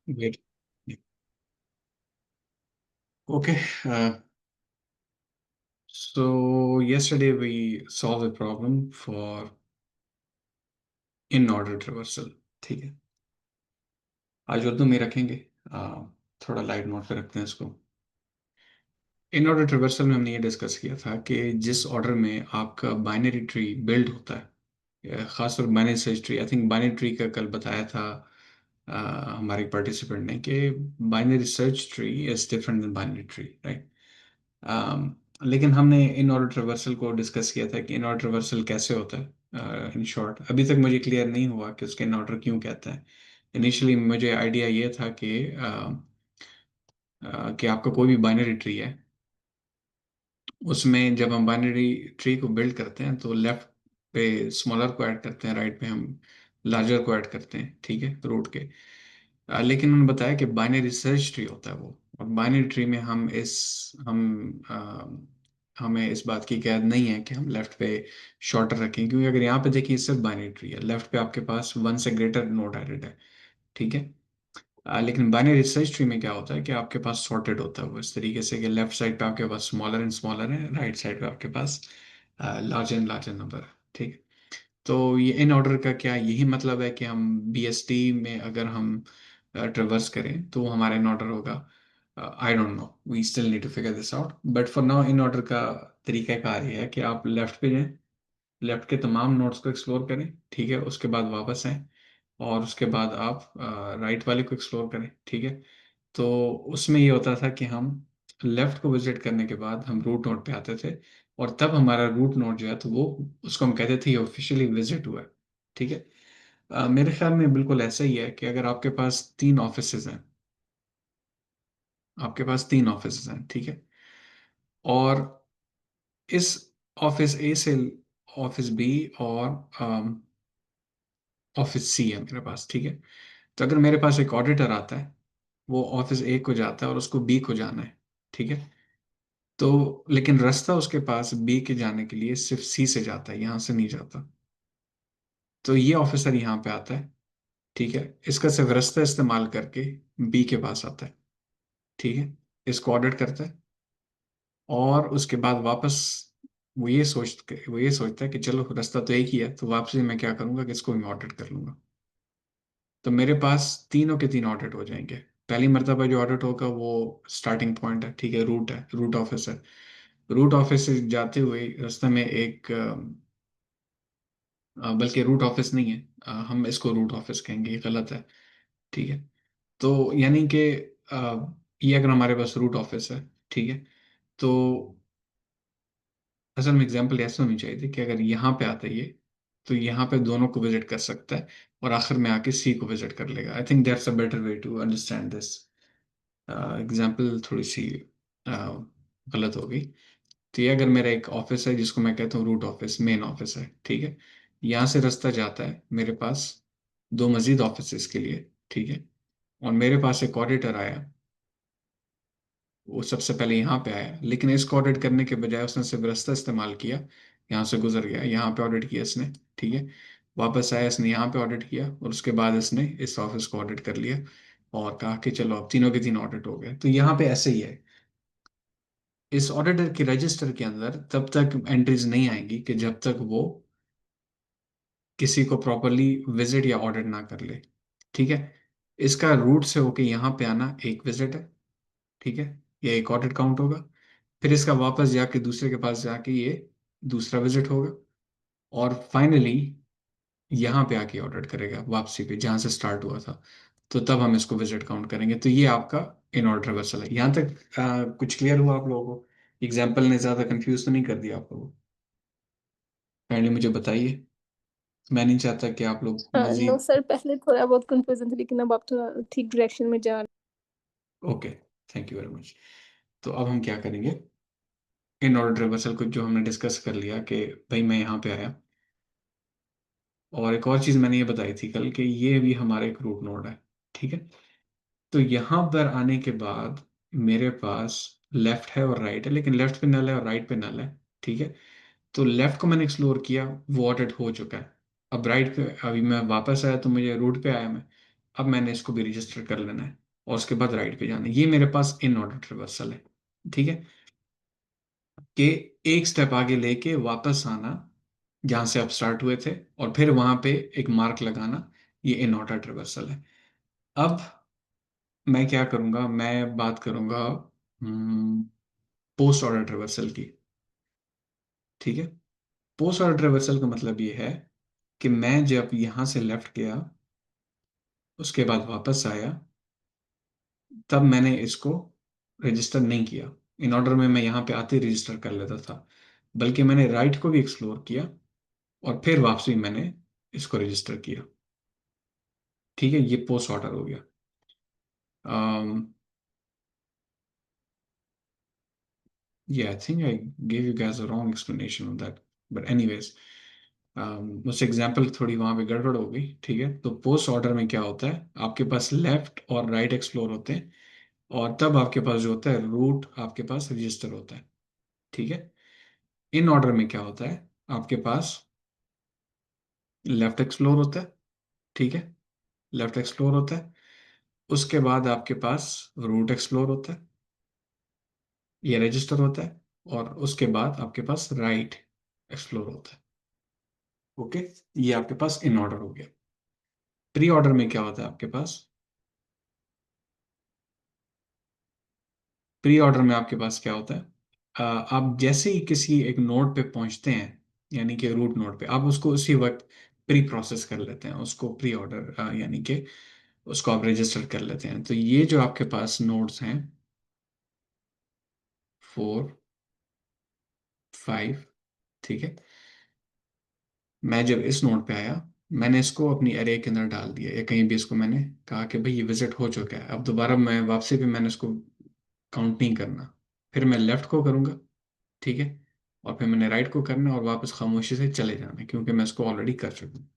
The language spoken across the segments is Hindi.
Great. Okay. So yesterday we solved a problem for in order traversal. ठीक है। आज उर्दू में रखेंगे। थोड़ा लाइट नोट पे रखते हैं इसको। इन ऑर्डर ट्रिवर्सल में हमने ये डिस्कस किया था कि जिस ऑर्डर में आपका बाइनरी ट्री बिल्ड होता है, खासतौर binary search tree, I think binary tree का कल बताया था हमारे पार्टिसिपेंट ने कि binary search tree is different than binary tree, right. लेकिन हमने इन ऑर्डर ट्रिवर्सल को डिस्कस किया था कि इन ऑर्डर ट्रिवर्सल कैसे होता है। इन शॉर्ट अभी तक मुझे क्लियर नहीं हुआ कि उसके इन ऑर्डर क्यों कहते हैं। इनिशियली मुझे आइडिया ये था कि आपका कोई भी बाइनरी ट्री है, उसमें जब हम बाइनरी ट्री को बिल्ड करते हैं तो लेफ्ट पे स्मॉलर को ऐड करते हैं, राइट पे हम लार्जर को ऐड करते हैं, ठीक है, रूट के। लेकिन उन्होंने बताया कि बाइनरी सर्च ट्री होता है वो। और बाइनरी ट्री में हमें इस बात की कैद नहीं है कि हम लेफ्ट पे शॉर्टर रखें, क्योंकि अगर यहाँ पे देखिए सिर्फ बाइनरी ट्री है, लेफ्ट पे आपके पास वन से ग्रेटर नोड एडेड है, ठीक है। लेकिन बाइनरी सर्च ट्री में क्या होता है कि आपके पास सॉर्टेड होता है वो इस तरीके से कि लेफ्ट साइड पे आपके पास स्मॉलर एंड स्मॉलर है, राइट साइड पे आपके पास लार्जर एंड लार्जर नंबर है, ठीक है। तो ये इन ऑर्डर का क्या यही मतलब है कि हम बीएसटी में अगर हम ट्रेवर्स करें तो हमारा इन ऑर्डर होगा? I don't know, we still need to figure this out, but for now in order का तरीका कार ये है कि आप लेफ्ट पे जाएं, लेफ्ट के तमाम नोड्स को एक्सप्लोर करें, ठीक है, उसके बाद वापस आएं और उसके बाद आप राइट वाले को एक्सप्लोर करें, ठीक है। तो उसमें ये होता था कि हम लेफ्ट को विजिट करने के बाद हम रूट नोड पे आते थे, और तब हमारा रूट नोड जो है तो वो, उसको हम कहते थे ये ऑफिशियली विजिट हुआ है, ठीक है। मेरे ख्याल में बिल्कुल ऐसा ही है कि अगर आपके पास तीन ऑफिसेज हैं, आपके पास तीन ऑफिसेज हैं, ठीक है, और इस ऑफिस ए से ऑफिस बी और ऑफिस सी है मेरे पास, ठीक है। तो अगर मेरे पास एक ऑडिटर आता है, वो ऑफिस ए को जाता है और उसको बी को जाना है, ठीक है। तो लेकिन रास्ता उसके पास बी के जाने के लिए सिर्फ सी से जाता है, यहाँ से नहीं जाता। तो ये ऑफिसर यहाँ पे आता है, ठीक है, इसका सिर्फ रास्ता इस्तेमाल करके बी के पास आता है, ठीक है, इसको ऑडिट करता है, और उसके बाद वापस वो ये सोचता है कि चलो रास्ता तो एक ही है, तो वापसी में क्या करूंगा कि इसको मैं ऑडिट कर लूंगा। तो मेरे पास तीनों के तीन ऑडिट हो जाएंगे। पहली मर्तबा जो ऑडिट होगा वो स्टार्टिंग पॉइंट है, ठीक है, रूट ऑफिस है। रूट ऑफिस से जाते हुए रास्ते में एक बल्कि रूट ऑफिस नहीं है, हम इसको रूट ऑफिस कहेंगे, ये गलत है, ठीक है। तो यानी कि ये अगर हमारे पास रूट ऑफिस है, ठीक है, तो असल में एग्जांपल ऐसे होनी चाहिए थी कि अगर यहाँ पे आता है ये, तो यहाँ पे दोनों को विजिट कर सकता है और आखिर में आके सी को विजिट कर लेगा। I think that's a better way to understand this. Example थोड़ी सी अ, गलत हो गई। तो ये अगर मेरा एक ऑफिस है जिसको मैं कहता हूँ रूट ऑफिस, मेन ऑफिस है, ठीक है, यहाँ से रास्ता जाता है मेरे पास दो मजीद ऑफिस के लिए, ठीक है, और मेरे पास एक ऑडिटर आया, वो सबसे पहले यहाँ पे आया, लेकिन इसको ऑडिट करने के बजाय उसने सिर्फ रास्ता इस्तेमाल किया, यहाँ से गुजर गया, यहाँ पे ऑडिट किया इसने, ठीक है, वापस आया, इसने यहाँ पे ऑडिट किया, और उसके बाद इसने इस ऑफिस को ऑडिट कर लिया और कहा कि चलो अब तीनों के तीन ऑडिट हो गए। तो यहाँ पे ऐसे ही है, इस ऑडिटर के रजिस्टर के अंदर तब तक एंट्रीज नहीं आएंगी कि जब तक वो किसी को प्रॉपरली विजिट या ऑडिट ना कर ले, ठीक है। इसका रूट से होके यहाँ पे आना एक विजिट है, ठीक है, ये एक ऑडिट काउंट होगा। फिर इसका वापस जाके दूसरे के पास जाके ये दूसरा विजिट होगा, और फाइनली यहाँ पे आके ऑडिट करेगा वापसी पे जहाँ से स्टार्ट हुआ था। तो तब हम इसको विजिट काउंट करेंगे। तो ये आपका इन ऑर्डर रिवर्सल है। यहाँ तक कुछ क्लियर हुआ आप लोगों को? एग्जाम्पल ने ज़्यादा कंफ्यूज तो नहीं कर दिया आप लोगों को? काइंडली मुझे बताइए, मैं नहीं चाहता कि आप लोग नो मजीद। सर, पहले थोड़ा बहुत कंफ्यूजन था लेकिन अब आप थोड़ा ठीक डायरेक्शन में जा रहे okay, thank you very much. तो अब हम क्या करेंगे, इन ऑर्डर रिवर्सल को जो हमने डिस्कस कर लिया कि भाई मैं यहाँ पे आया, और एक और चीज़ मैंने ये बताई थी कल कि ये भी हमारा एक रूट नोड है, ठीक है। तो यहाँ पर आने के बाद मेरे पास लेफ्ट है और राइट है, लेकिन लेफ्ट पे नल है और राइट पे नल है, ठीक है। तो लेफ्ट को मैंने एक्सप्लोर किया, वो ऑडिट हो चुका है। अब राइट पे अभी मैं वापस आया तो मुझे रूट पे आया मैं, अब मैंने इसको भी रजिस्टर कर लेना है और उसके बाद राइट पे जाना है। ये मेरे पास इन ऑर्डर ट्रिवर्सल है। ठीक है, कि एक स्टेप आगे लेके वापस आना जहां से आप स्टार्ट हुए थे और फिर वहां पे एक मार्क लगाना, ये इन ऑर्डर ट्रिवर्सल है। अब मैं क्या करूंगा, मैं बात करूंगा पोस्ट ऑर्डर ट्रिवर्सल की। ठीक है, पोस्ट ऑर्डर ट्रिवर्सल का मतलब ये है कि मैं जब यहां से लेफ्ट गया, उसके बाद वापस आया, तब मैंने इसको रजिस्टर नहीं किया। इन ऑर्डर में मैं यहाँ पे आते ही रजिस्टर कर लेता था, बल्कि मैंने राइट को भी एक्सप्लोर किया और फिर वापसी मैंने इसको रजिस्टर किया। ठीक है, ये पोस्ट ऑर्डर हो गया। Yeah, I think I gave you guys a wrong explanation of that. But anyways, मुझसे एग्जाम्पल थोड़ी वहां पे गड़बड़ हो गई। ठीक है, तो पोस्ट ऑर्डर में क्या होता है, आपके पास लेफ्ट और राइट एक्सप्लोर होते हैं, और तब आपके पास जो होता है रूट आपके पास रजिस्टर होता है। ठीक है, इन ऑर्डर में क्या होता है, आपके पास लेफ्ट एक्सप्लोर होता है। ठीक है, लेफ्ट एक्सप्लोर होता है, उसके बाद आपके पास रूट एक्सप्लोर होता है, ये रजिस्टर होता है, और उसके बाद आपके पास राइट एक्सप्लोर होता है। ओके, ये आपके पास इन ऑर्डर हो गया। प्री ऑर्डर में क्या होता है आपके पास, प्री ऑर्डर में आपके पास क्या होता है, आप जैसे ही किसी एक नोड पे पहुंचते हैं, यानी कि रूट नोड पे, आप उसको उसी वक्त प्री प्रोसेस कर लेते हैं, उसको प्री ऑर्डर यानी कि उसको आप रजिस्टर कर लेते हैं। तो ये जो आपके पास नोड्स हैं 4, 5, ठीक है, मैं जब इस नोड पे आया, मैंने इसको अपनी अरे के अंदर डाल दिया, या कहीं भी इसको मैंने कहा कि भाई ये विजिट हो चुका है, अब दोबारा मैं वापसी पे मैंने इसको काउंट नहीं करना। फिर मैं लेफ्ट को करूंगा, ठीक है, और फिर मैंने राइट को करना और वापस खामोशी से चले जाना है, क्योंकि मैं इसको ऑलरेडी कर चुका हूँ।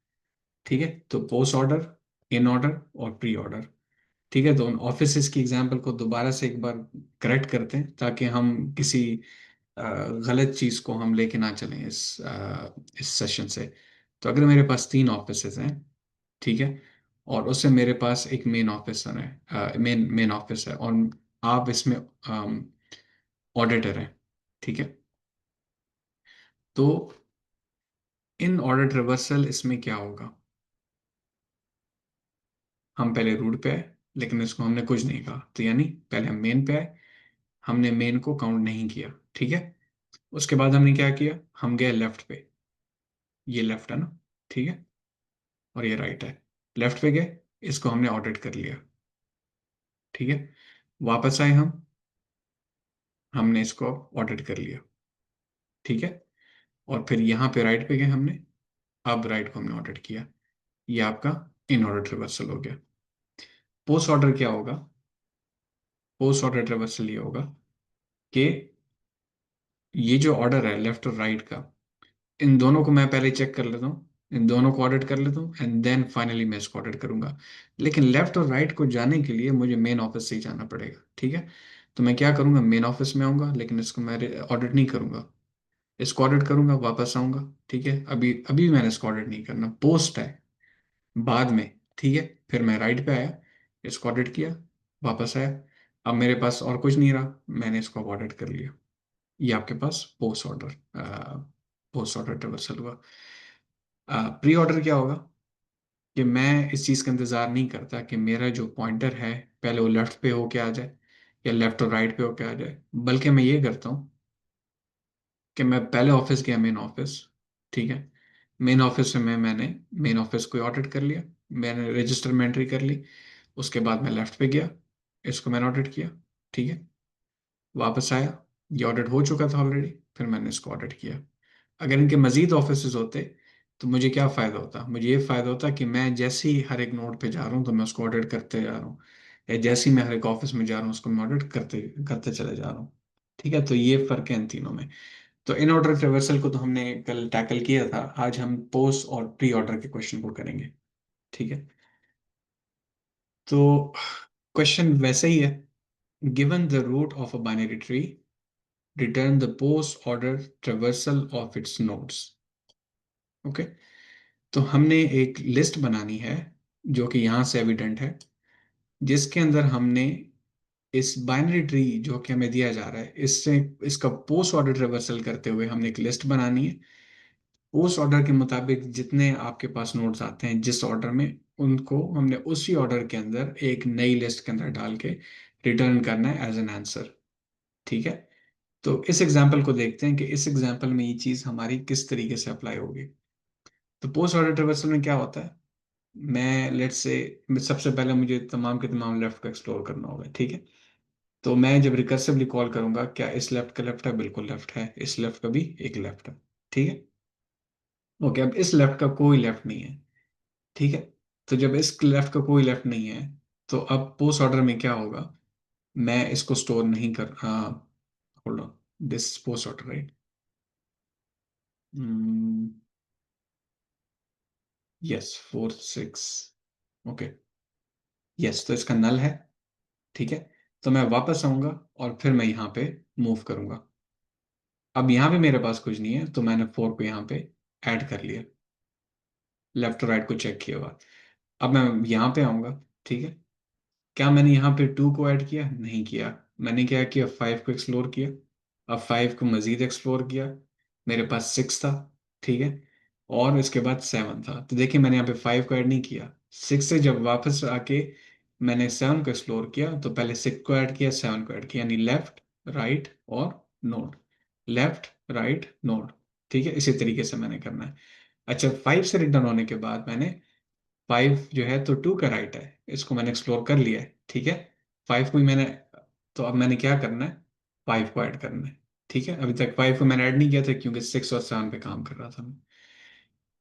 ठीक है, तो पोस्ट ऑर्डर, इन ऑर्डर और प्री ऑर्डर। ठीक है, तो उन ऑफिसेस की एग्जांपल को दोबारा से एक बार करेक्ट करते हैं, ताकि हम किसी अ, गलत चीज को हम लेके ना चलें इस सेशन से। तो अगर मेरे पास 3 ऑफिसेज हैं, ठीक है, और उससे मेरे पास एक मेन ऑफिसर है, मेन मेन ऑफिस है, और आप इसमें ऑडिटर हैं। ठीक है, तो इन ऑर्डर रिवर्सल इसमें क्या होगा, हम पहले रूट पे आए, लेकिन इसको हमने कुछ नहीं कहा, तो यानी पहले हम मेन पे आए, हमने मेन को काउंट नहीं किया। ठीक है, उसके बाद हमने क्या किया, हम गए लेफ्ट पे, ये लेफ्ट है ना, ठीक है, और ये राइट है। लेफ्ट पे गए, इसको हमने ऑडिट कर लिया। ठीक है, वापस आए हम, हमने इसको ऑडिट कर लिया। ठीक है, और फिर यहाँ पे राइट पे गए हमने, अब राइट को हमने ऑडिट किया। ये आपका इन ऑर्डर रिवर्सल हो गया। पोस्ट ऑर्डर क्या होगा, पोस्ट ऑर्डर रिवर्सल ये होगा कि ये जो ऑर्डर है लेफ्ट और राइट का, इन दोनों को मैं पहले चेक कर लेता हूँ, इन दोनों को ऑडिट कर लेता हूँ, एंड देन फाइनली मैं इसको ऑडिट करूंगा। लेकिन लेफ्ट और राइट को जाने के लिए मुझे मेन ऑफिस से ही जाना पड़ेगा। ठीक है, तो मैं क्या करूंगा, मेन ऑफिस में आऊंगा, लेकिन इसको मैं ऑडिट नहीं करूंगा, इसको ऑडिट करूंगा, वापस आऊंगा। ठीक है, अभी अभी मैंने इसको ऑडिट नहीं करना, पोस्ट है, बाद में। ठीक है, फिर मैं राइट पे आया, इसको ऑडिट किया, वापस आया, अब मेरे पास और कुछ नहीं रहा, मैंने इसको ऑडिट कर लिया। ये आपके पास पोस्ट ऑर्डर रिवर्सल हुआ। प्री ऑर्डर क्या होगा, कि मैं इस चीज़ का इंतज़ार नहीं करता कि मेरा जो पॉइंटर है पहले वो लेफ्ट पे होके आ जाए या लेफ्ट और राइट पे होके आ जाए, बल्कि मैं ये करता हूँ कि मैं पहले ऑफिस गया, मेन ऑफिस। ठीक है, मेन ऑफिस से मैंने मेन ऑफिस को ऑडिट कर लिया, मैंने रजिस्टर में एंट्री कर ली, उसके बाद मैं लेफ्ट पे गया, इसको मैंने ऑडिट किया। ठीक है, वापस आया, ये ऑडिट हो चुका था ऑलरेडी, फिर मैंने इसको ऑडिट किया। अगर इनके मजीद ऑफिस होते तो मुझे क्या फ़ायदा होता, मुझे ये फ़ायदा होता कि मैं जैसे ही हर एक नोड पे जा रहा हूँ तो मैं उसको ऑडिट करते जा रहा हूँ, या जैसे ही मैं हर एक ऑफिस में जा रहा हूँ उसको मैं ऑडिट करते करते चले जा रहा हूँ। ठीक है, तो ये फ़र्क है इन तीनों में। तो इन ऑर्डर रिवर्सल को तो हमने कल टैकल किया था, आज हम पोस्ट और प्री ऑर्डर के क्वेश्चन को करेंगे। ठीक है, तो क्वेश्चन वैसे ही है, given the root of a binary tree, return the post order traversal of its nodes. Okay, तो हमने एक लिस्ट बनानी है जो कि यहाँ से एविडेंट है, जिसके अंदर हमने इस बाइनरी ट्री जो कि हमें दिया जा रहा है, इससे इसका पोस्ट ऑर्डर रिवर्सल करते हुए हमने एक लिस्ट बनानी है। उस ऑर्डर के मुताबिक जितने आपके पास नोट्स आते हैं जिस ऑर्डर में, उनको हमने उसी ऑर्डर के अंदर एक नई लिस्ट के अंदर डाल के रिटर्न करना है एज एन आंसर। ठीक है। तो इस एग्जाम्पल को देखते हैं कि इस एग्जाम्पल में ये चीज़ हमारी किस तरीके से अप्लाई होगी। तो पोस्ट ऑर्डर रिवर्सल में क्या होता है, मैं लेट्स से, सबसे पहले मुझे तमाम के तमाम लेफ्ट को एक्सप्लोर करना होगा। ठीक है। तो मैं जब रिकर्सिवली कॉल करूंगा, क्या इस लेफ्ट का लेफ्ट है, बिल्कुल लेफ्ट है, इस लेफ्ट का भी एक लेफ्ट है। ठीक है। ओके, अब इस लेफ्ट का कोई लेफ्ट नहीं है। ठीक है। तो जब इस लेफ्ट का कोई लेफ्ट नहीं है, तो अब पोस्ट ऑर्डर में क्या होगा, मैं इसको स्टोर नहीं कर, hold on, this post order right, yes 4 6, okay, yes, तो इसका नल है। ठीक है। तो मैं वापस आऊंगा और फिर मैं यहाँ पे मूव करूंगा। अब यहाँ पे मेरे पास कुछ नहीं है, तो मैंने 4 को यहाँ पे ऐड कर लिया, लेफ्ट और राइट को चेक किया हुआ। अब मैं यहाँ पे आऊंगा। ठीक है। क्या मैंने यहाँ पे 2 को ऐड किया, नहीं किया। मैंने क्या किया, 5 को एक्सप्लोर किया। अब 5 को मजीद एक्सप्लोर किया, मेरे पास 6 था। ठीक है। और इसके बाद 7 था। तो देखिए मैंने यहाँ पे 5 को ऐड नहीं किया। 6 से जब वापस आके मैंने 7 को एक्सप्लोर किया, तो पहले 6 को ऐड किया, 7 को ऐड किया, यानी लेफ्ट राइट और नोड, लेफ्ट राइट नोड। ठीक है। इसी तरीके से मैंने करना है। अच्छा, 5 से रिटर्न होने के बाद मैंने 5 जो है तो 2 का राइट है, इसको मैंने एक्सप्लोर कर लिया है। ठीक है। 5 को ही मैंने, तो अब मैंने क्या करना है, 5 को ऐड करना है। ठीक है। अभी तक 5 को मैंने ऐड नहीं किया था क्योंकि 6 और 7 पे काम कर रहा था मैं।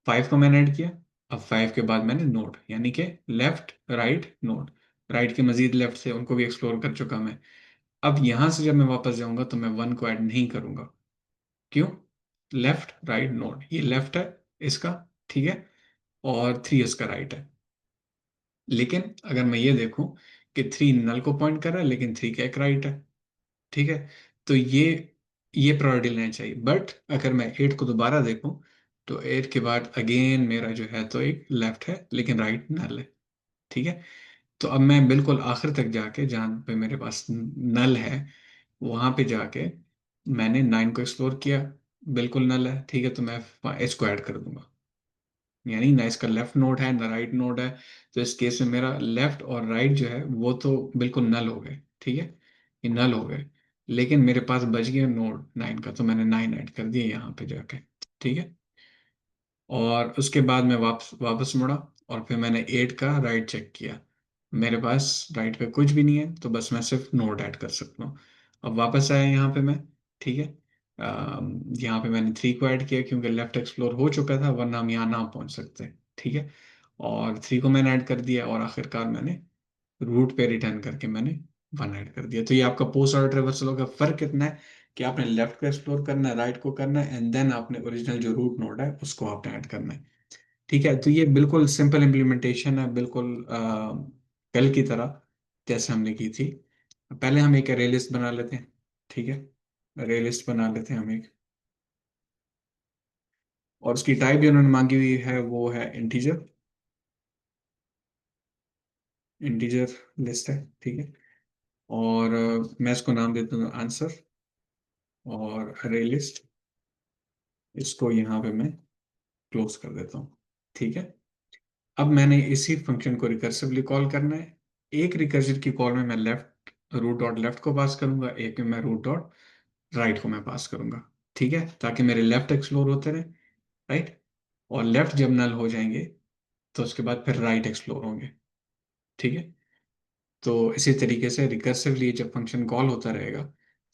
5 को मैंने ऐड किया। अब 5 के बाद मैंने नोड, यानी कि लेफ्ट राइट नोड, राइट के मजीद लेफ्ट से उनको भी एक्सप्लोर कर चुका मैं। अब यहां से जब मैं वापस जाऊंगा तो मैं 1 को ऐड नहीं करूंगा। क्यों, लेफ्ट राइट नोड, ये लेफ्ट है इसका। ठीक है। और 3 इसका राइट है। लेकिन अगर मैं ये देखूं कि 3 नल को पॉइंट कर रहा है लेकिन 3 का एक राइट है। ठीक है। तो ये प्रायोरिटी लेना चाहिए। बट अगर मैं 8 को दोबारा देखूं, तो 8 के बाद अगेन मेरा जो है तो एक लेफ्ट है लेकिन राइट नल है। ठीक है। तो अब मैं बिल्कुल आखिर तक जाके, जहाँ पे मेरे पास नल है, वहां पे जाके मैंने 9 को एक्सप्लोर किया, बिल्कुल नल है। ठीक है। तो मैं इसको ऐड कर दूंगा, यानी ना इसका लेफ्ट नोड है ना राइट नोड है। तो इस केस में मेरा लेफ्ट और राइट जो है वो तो बिल्कुल नल हो गए। ठीक है। ये नल हो गए। लेकिन मेरे पास बच गया नोड 9 का, तो मैंने 9 ऐड कर दिया यहाँ पे जाके। ठीक है। और उसके बाद मैं वापस वापस मुड़ा, और फिर मैंने 8 का राइट चेक किया। मेरे पास राइट पे कुछ भी नहीं है, तो बस मैं सिर्फ नोड ऐड कर सकता हूँ। अब वापस आया यहाँ पे मैं। ठीक है। यहाँ पे मैंने 3 को ऐड किया क्योंकि लेफ्ट एक्सप्लोर हो चुका था, वरना हम यहाँ ना पहुँच सकते। ठीक है। और 3 को मैंने ऐड कर दिया, और आखिरकार मैंने रूट पे रिटर्न करके मैंने 1 ऐड कर दिया। तो ये आपका पोस्ट ऑर्डर रिवर्सल का फर्क कितना है, कि आपने लेफ्ट को एक्सप्लोर करना है, राइट को करना है, एंड देन आपने ओरिजिनल जो रूट नोड है उसको आपने ऐड करना है। ठीक है। तो ये बिल्कुल सिंपल इम्प्लीमेंटेशन है, बिल्कुल कल की तरह जैसे हमने की थी। पहले हम एक अरे लिस्ट बना लेते हैं। ठीक है। अरे लिस्ट बना लेते हैं हम एक, और उसकी टाइप जो उन्होंने मांगी हुई है वो है इंटीजर। इंटीजर लिस्ट है। ठीक है। और मैं इसको नाम देता हूँ आंसर, और अरे लिस्ट, इसको यहाँ पे मैं क्लोज कर देता हूँ। ठीक है। अब मैंने इसी फंक्शन को रिकर्सिवली कॉल करना है। एक रिकर्सिव की कॉल में मैं लेफ्ट रूट डॉट लेफ्ट को पास करूंगा, एक में मैं रूट डॉट राइट को मैं पास करूंगा। ठीक है। ताकि मेरे लेफ्ट एक्सप्लोर होते रहे, राइट, और लेफ्ट जब नल हो जाएंगे तो उसके बाद फिर राइट एक्सप्लोर होंगे। ठीक है। तो इसी तरीके से रिकर्सिवली जब फंक्शन कॉल होता रहेगा,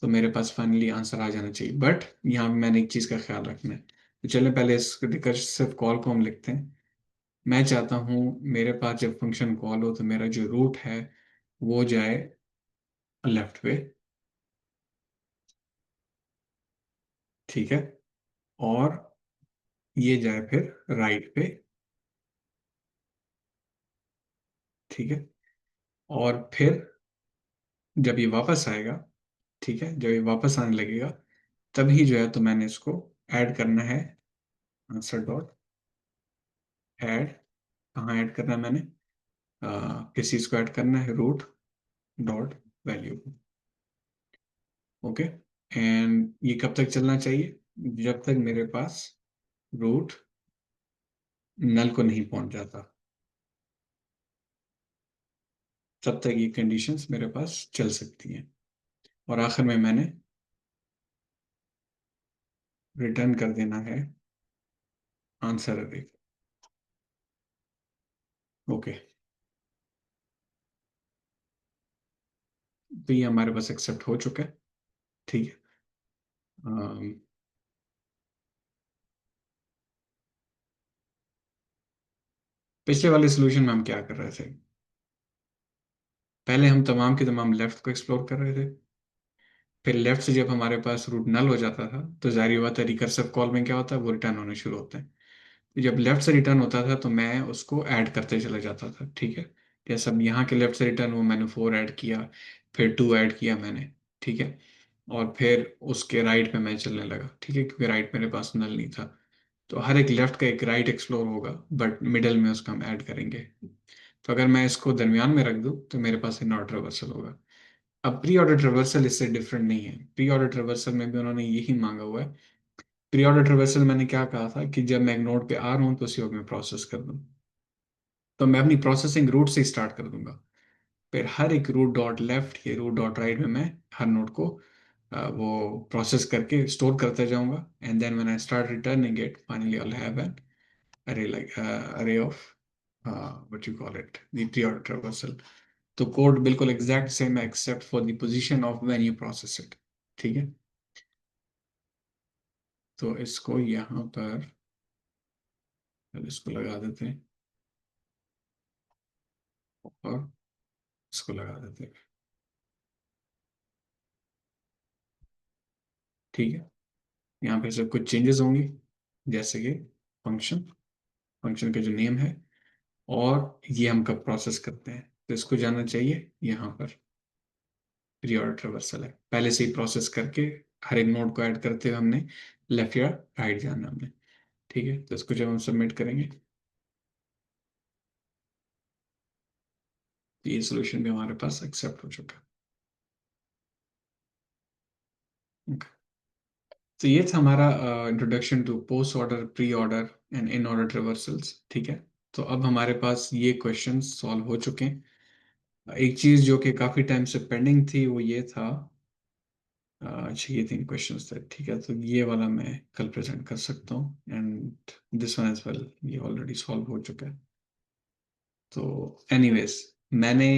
तो मेरे पास फाइनली आंसर आ जाना चाहिए। बट यहाँ पे मैंने एक चीज़ का ख्याल रखना है। तो चलिए पहले इस रिकर्सिव कॉल को हम लिखते हैं। मैं चाहता हूँ मेरे पास जब फंक्शन कॉल हो तो मेरा जो रूट है वो जाए लेफ्ट पे। ठीक है। और ये जाए फिर राइट पे। ठीक है। और फिर जब ये वापस आएगा, ठीक है, जब ये वापस आने लगेगा, तभी जो है तो मैंने इसको ऐड करना है, आंसर डॉट ऐड। कहाँ ऐड करना है मैंने, किस चीज को ऐड करना है, रूट डॉट वैल्यू को। ओके, एंड ये कब तक चलना चाहिए, जब तक मेरे पास रूट नल को नहीं पहुंच जाता, तब तक ये कंडीशंस मेरे पास चल सकती हैं। और आखिर में मैंने रिटर्न कर देना है आंसर अरे। ओके, तो ये हमारे पास एक्सेप्ट हो चुका है। ठीक है, अम, पिछले वाले सोल्यूशन में हम क्या कर रहे थे, पहले हम तमाम के तमाम लेफ्ट को एक्सप्लोर कर रहे थे, फिर लेफ्ट से जब हमारे पास रूट नल हो जाता था तो जारी बात है रिकर्सिव कॉल में क्या होता है, वो रिटर्न होने शुरू होते हैं। तो जब लेफ्ट से रिटर्न होता था तो मैं उसको ऐड करते चला जाता था। ठीक है, जैसे अब यहाँ के लेफ्ट से रिटर्न हुआ, मैंने 4 ऐड किया, फिर 2 ऐड किया मैंने। ठीक है, और फिर उसके राइट में मैं चलने लगा। ठीक है, क्योंकि राइट मेरे पास नल नहीं था। तो हर एक लेफ्ट का एक राइट एक्सप्लोर होगा, बट मिडल में उसका हम ऐड करेंगे। तो अगर मैं इसको दरमियान में रख दूं तो मेरे पास नॉट रिवर्सल होगा। अब प्री ऑर्डर रिवर्सल इससे डिफरेंट नहीं है। प्री ऑर्डर रिवर्सल में भी उन्होंने यही मांगा हुआ है। प्री ऑर्डर रिवर्सल मैंने क्या कहा था कि जब मैं एक नोड पे आ रहा हूँ तो उसी वक्त मैं प्रोसेस कर दूँ, तो मैं अपनी प्रोसेसिंग रूट से स्टार्ट कर दूंगा। फिर हर एक रूट डॉट लेफ्ट या रूट डॉट राइट में मैं हर नोड को वो प्रोसेस करके स्टोर करते जाऊंगा, and then when I start returning it finally I have an array like array of what you call it the pre order reversal. तो कोड बिल्कुल एग्जैक्ट सेम है except for the position of when you process it. ठीक है, तो इसको यहाँ पर इसको लगा देते हैं और इसको लगा देते हैं। ठीक है, यहाँ पे सब कुछ चेंजेस होंगे, जैसे कि फंक्शन, फंक्शन का जो नेम है, और ये हम कब प्रोसेस करते हैं, तो इसको जाना चाहिए यहाँ पर प्री ऑर्डर रिवर्सल है, पहले से ही प्रोसेस करके हर एक नोड को ऐड करते हुए हमने लेफ्ट या राइट जाना हमने। ठीक है, तो इसको जब हम सबमिट करेंगे तो ये सोल्यूशन भी हमारे पास एक्सेप्ट हो चुका है। Okay. तो ये था हमारा introduction to post order, pre order and in order reversals. ठीक है, तो अब हमारे पास ये क्वेश्चन सॉल्व हो चुके हैं। एक चीज जो कि काफी टाइम से पेंडिंग थी वो ये था, अच्छा ये 3 क्वेश्चंस थे। ठीक है, तो ये वाला मैं कल प्रेजेंट कर सकता हूँ, and this one as well ये ऑलरेडी सॉल्व हो चुका है। तो एनीवेज मैंने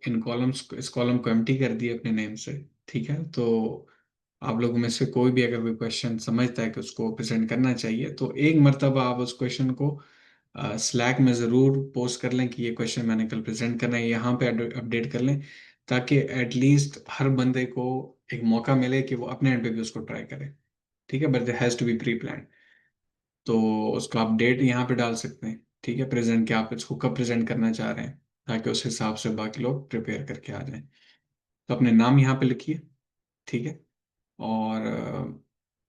इन कॉलम्स को, इस कॉलम को एम्प्टी कर दिया अपने नेम से। ठीक है, तो आप लोगों में से कोई भी अगर कोई क्वेश्चन समझता है कि उसको प्रेजेंट करना चाहिए तो एक मर्तबा आप उस क्वेश्चन को स्लैक में ज़रूर पोस्ट कर लें कि ये क्वेश्चन मैंने कल प्रेजेंट करना है, यहाँ पे अपडेट कर लें, ताकि एटलीस्ट हर बंदे को एक मौका मिले कि वो अपने एंड पे भी उसको ट्राई करे। ठीक है, but there has to be pre plan. तो उसको आप डेट यहाँ पे डाल सकते हैं। ठीक है, प्रेजेंट क्या आप इसको कब प्रेजेंट करना चाह रहे हैं, ताकि उस हिसाब से बाकी लोग प्रिपेयर करके आ जाएं। तो अपने नाम यहाँ पे लिखिए। ठीक है, और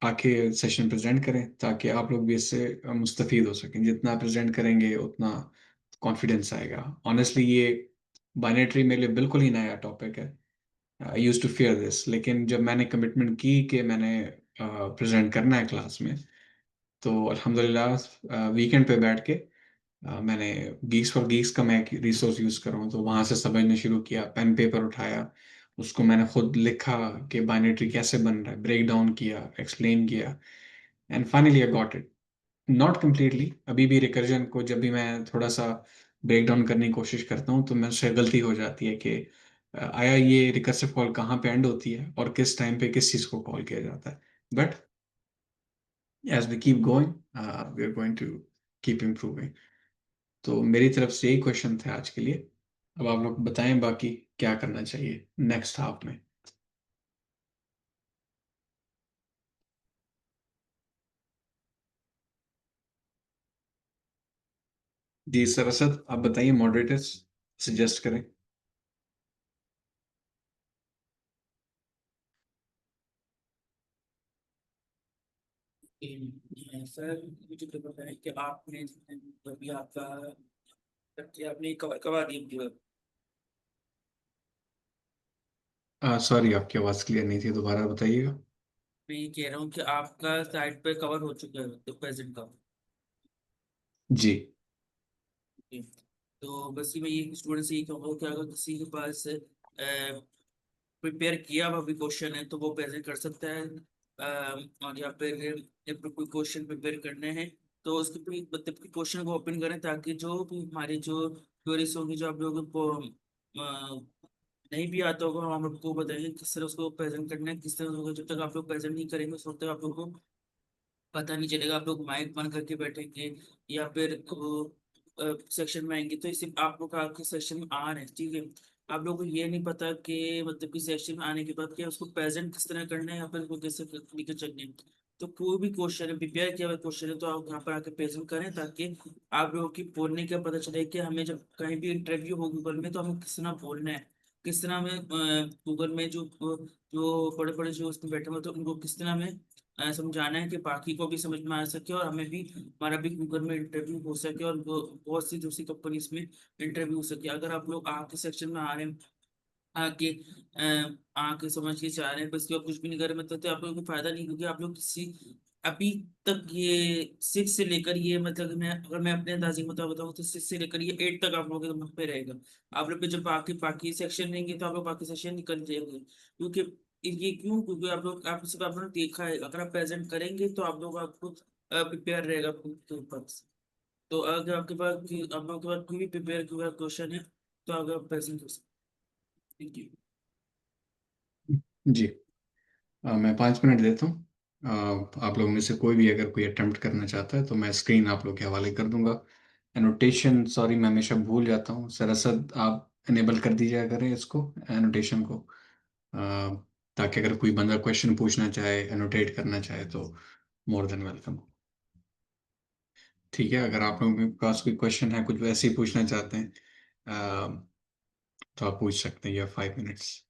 आके सेशन प्रेजेंट करें, ताकि आप लोग भी इससे मुस्तफीद हो सकें। जितना प्रेजेंट करेंगे उतना कॉन्फिडेंस आएगा। ऑनेस्टली ये बाइनेटरी मेरे लिए बिल्कुल ही नया टॉपिक है। आई यूज टू फियर दिस, लेकिन जब मैंने कमिटमेंट की कि मैंने प्रेजेंट करना है क्लास में, तो अल्हम्दुलिल्लाह वीकेंड पे बैठ के मैंने गीक्स फॉर गीक्स का मैं एक रिसोर्स यूज कर रहा हूँ, तो वहां से समझने शुरू किया, पेन पेपर उठाया, उसको मैंने खुद लिखा कि बाइनरी कैसे बन रहा है, ब्रेक डाउन किया, एक्सप्लेन किया, and finally I got it. Not completely, अभी भी रिकर्जन को जब भी मैं थोड़ा सा ब्रेक डाउन करने की कोशिश करता हूँ तो मुझसे गलती हो जाती है कि आया ये रिकर्सिव कॉल कहाँ पे एंड होती है और किस टाइम पे किस चीज़ को कॉल किया जाता है। But as we keep going we are going to keep improving. तो मेरी तरफ से यही क्वेश्चन थे आज के लिए। अब आप लोग बताएं बाकी क्या करना चाहिए नेक्स्ट हाफ में। जी सरसद, आप बताइए, मॉडरेटर्स सजेस्ट करें। सर मुझे तो पता है कि आपने जो भी आपका कि आपने कवर करवा दी पूरा। सॉरी, आपकी आवाज़ क्लियर नहीं थी, दोबारा बताइएगा। मैं ये कह रहा हूँ कि आपका साइड पे कवर हो चुका है तो प्रेजेंट का। जी। तो बस ये मैं ये स्टूडेंट से ये कहूँगा कि अगर किसी के पास प्रिपेयर किया हुआ भी क्वेश्चन है तो वो प्रेजेंट कर सकता है। और या फिर जब कोई क्वेश्चन प्रिपेयर करने हैं तो उसके भी मतलब कि क्वेश्चन को ओपन करें, ताकि जो भी हमारी जो क्वेरीज होंगी, जो आप लोगों को नहीं भी आता होगा, हम आपको बताएंगे किस तरह उसको प्रेजेंट करना है, किस तरह उसको। जब तक आप लोग प्रेजेंट नहीं करेंगे उस वक्त तक आप लोगों को पता नहीं चलेगा। आप लोग माइक बंद करके बैठेंगे या फिर सेक्शन में आएंगे तो इसे आप लोग आपके सेक्शन में आ रहे हैं, ठीक है। आप लोगों को ये नहीं पता कि मतलब कि सेक्शन में आने के बाद क्या उसको प्रेजेंट किस तरह करना है या फिर उसको कैसे लेकर चलना है। तो कोई भी क्वेश्चन है, प्रिपेयर किया हुआ क्वेश्चन है, तो आप यहाँ पर आके प्रेजेंट करें, ताकि आप लोगों की बोलने का पता चले कि हमें जब कहीं भी इंटरव्यू हो गूगल में तो हमें किस तरह बोलना है, किस तरह हमें गूगल में जो जो बड़े बड़े जो उसमें बैठे हुए तो उनको किस तरह हमें समझाना है कि बाकी को भी समझ में आ सके और हमें भी हमारा भी गूगल में इंटरव्यू हो सके और बहुत सी दूसरी कंपनीज में इंटरव्यू हो सके। अगर आप लोग आके सेक्शन में आ रहे हैं, आके आके समझ के चाह रहे हैं बस, कि और कुछ भी नहीं कर रहे, मतलब तो आप लोगों को फायदा नहीं, क्योंकि आप लोग किसी अभी तक ये 6 से लेकर ये मतलब मैं अगर मैं अपने अंदाजे के मुताबिक बताऊँ तो 6 से लेकर ये 8 तक आप लोगों के दिमाग पे रहेगा। आप लोग पे जब बाकी बाकी सेक्शन लेंगे तो आप लोग बाकी सेक्शन निकल जाएंगे, क्योंकि ये क्यों, क्योंकि आप लोग आप सिर्फ आप लोगों ने देखा है, अगर आप प्रेजेंट करेंगे तो आप लोग आपको प्रिपेयर रहेगा आपके ऊपर से। तो अगर आपके पास आप लोगों के पास कोई भी प्रिपेयर हुआ क्वेश्चन है तो अगर आप प्रेजेंट कर सकते हैं। Thank you। जी। मैं 5 मिनट देता हूँ। आप लोगों में से कोई भी अगर कोई अटेम्प्ट करना चाहता है तो मैं स्क्रीन आप लोग के हवाले कर दूंगा। एनोटेशन, सॉरी मैं हमेशा भूल जाता हूँ, सरसद आप इनेबल कर दीजिए करें इसको, एनोटेशन को। अ, ताकि अगर कोई बंदा क्वेश्चन पूछना चाहे, एनोटेट करना चाहे तो मोर देन वेलकम। ठीक है, अगर आप लोगों के पास कोई क्वेश्चन है, कुछ वैसे ही पूछना चाहते हैं, अ, तो आप पूछ सकते हैं। या 5 मिनट्स।